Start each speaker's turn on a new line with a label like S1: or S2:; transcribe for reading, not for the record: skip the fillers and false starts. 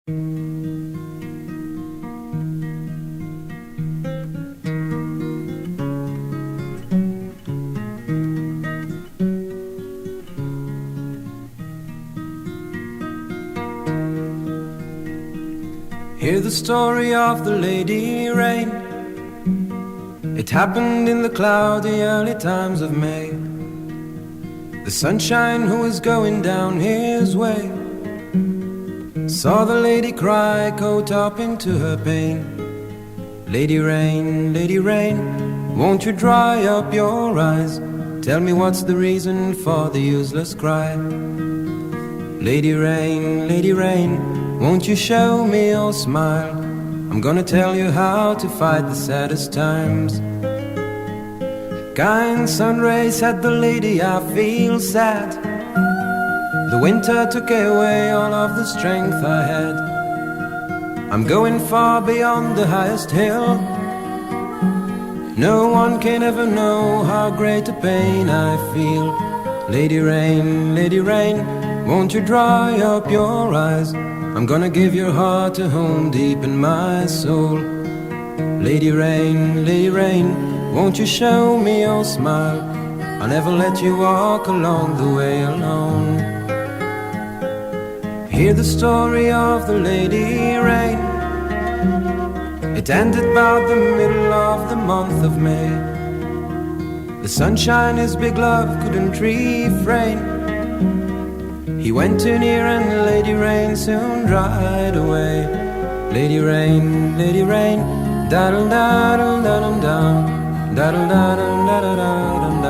S1: Hear the story of the Lady Rain. It happened in the cloudy early times of May. The sunshine who was going down his way saw the lady cry, caught up into her pain. Lady Rain, won't you dry up your eyes? Tell me what's the reason for the useless cry. Lady Rain, won't you show me your smile? I'm gonna tell you how to fight the saddest times. Kind sun rays said the lady, I feel sad. The winter took away all of the strength I had. I'm going far beyond the highest hill. No one can ever know how great a pain I feel. Lady Rain, won't you dry up your eyes? I'm gonna give your heart a home deep in my soul. Lady Rain, won't you show me your smile? I'll never let you walk along the way alone. Hear the story of the Lady Rain. It ended about the middle of the month of May. The sunshine his big love couldn't refrain. He went too near and Lady Rain soon dried away. Lady Rain, daddle daddle daddle dum, daddle daddle daddle daddle.